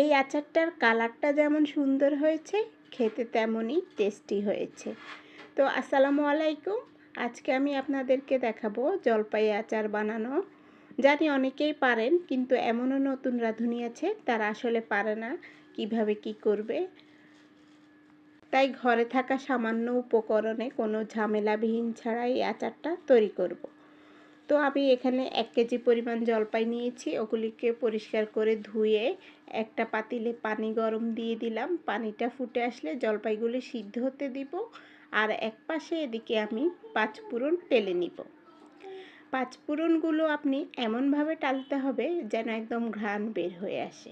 এই আচারটার কালারটা যেমন সুন্দর হয়েছে, খেতে তেমনই টেস্টি হয়েছে। তো আসসালামু আলাইকুম। আজকে আমি আপনাদেরকে দেখাবো জলপাই আচার বানানো। জানি অনেকেই পারেন, কিন্তু এমনও নতুন রাঁধুনি আছে তারা আসলে পারে না কিভাবে কি করবে। তাই ঘরে থাকা সামান্য উপকরণে কোনো ঝামেলাবিহীন ছাড়াই এই আচারটা তৈরি করব। তো আমি এখানে 1 কেজি পরিমাণ জলপাই নিয়েছি। ওগুলিকে পরিষ্কার করে ধুয়ে একটা পাতিলে পানি গরম দিয়ে দিলাম। পানিটা ফুটে আসলে জলপাইগুলি সিদ্ধ হতে দিব। আর এক পাশে এদিকে আমি 5 ফোড়ন টেলে নিব। 5 ফোড়নগুলো আপনি এমনভাবে টালতে হবে যেন একদম ঘ্রাণ বের হয়ে আসে।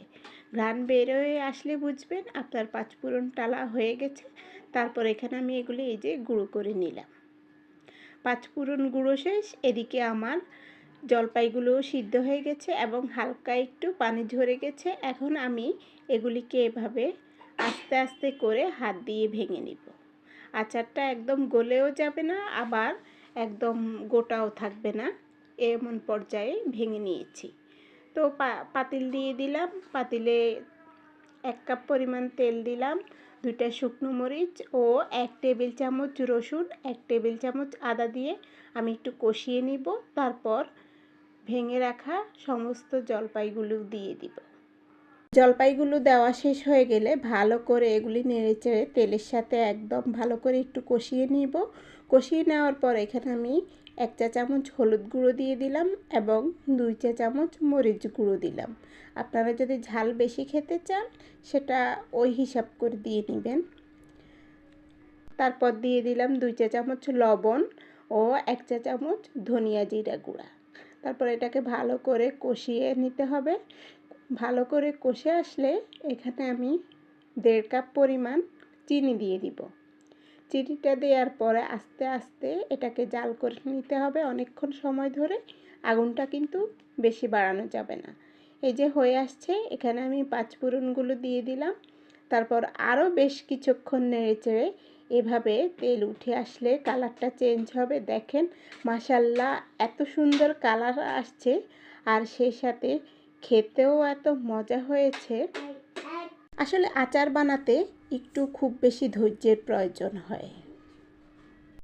ঘ্রাণ বের হয়ে আসলে বুঝবেন আপনার 5 ফোড়ন টালা হয়ে গেছে। তারপর এখানে আমি এগুলি এই যে গুঁড়ো করে নিলাম। 5 ফোড়ন গুঁড়ো শেষ। এদিকে আমার জলপাইগুলো সিদ্ধ হয়ে গেছে এবং হালকা একটু পানি ঝরে গেছে। এখন আমি এগুলিকে এভাবে আস্তে আস্তে করে হাত দিয়ে ভেঙে নিব। আচারটা একদম গলেও যাবে না, আবার একদম গোটাও থাকবে না, এমন পর্যায়ে ভেঙে নিয়েছি। তো পাতিল দিয়ে দিলাম। পাতিলে 1 কাপ পরিমাণ তেল দিলাম, 2টা শুকনো মরিচ ও 1 টেবিল চামচ রসুন, 1 টেবিল চামচ আদা দিয়ে আমি একটু কষিয়ে নিব। তারপর ভেঙে রাখা সমস্ত জলপাইগুলো দিয়ে দিব। জলপাইগুলো দেওয়া শেষ হয়ে গেলে ভালো করে এগুলি নেড়েচেড়ে তেলের সাথে একদম ভালো করে একটু কষিয়ে নিব। কষিয়ে নেওয়ার পর এখানে আমি 1 চা চামচ হলুদ গুঁড়ো দিয়ে দিলাম এবং 2 চা চামচ মরিচ গুঁড়ো দিলাম। আপনারা যদি ঝাল বেশি খেতে চান সেটা ওই হিসাব করে দিয়ে নেবেন। তারপর দিয়ে দিলাম 2 চা চামচ লবণ ও 1 চা চামচ ধনিয়া জিরা গুঁড়া। তারপর এটাকে ভালো করে কষিয়ে নিতে হবে। ভালো করে কষে আসলে এখানে আমি 1.5 কাপ পরিমাণ চিনি দিয়ে দিব। চিনিটা দেওয়ার পরে আস্তে আস্তে এটাকে জাল করে নিতে হবে অনেকক্ষণ সময় ধরে। আগুনটা কিন্তু বেশি বাড়ানো যাবে না। এই যে হয়ে আসছে, এখানে আমি 5 ফোড়নগুলো দিয়ে দিলাম। তারপর আরও বেশ কিছুক্ষণ নেড়েচেড়ে এভাবে তেল উঠে আসলে কালারটা চেঞ্জ হবে। দেখেন মাশাআল্লাহ এত সুন্দর কালার আসছে, আর সেই সাথে খেতেও এত মজা হয়েছে। আসলে আচার বানাতে একটু খুব বেশি ধৈর্যের প্রয়োজন হয়।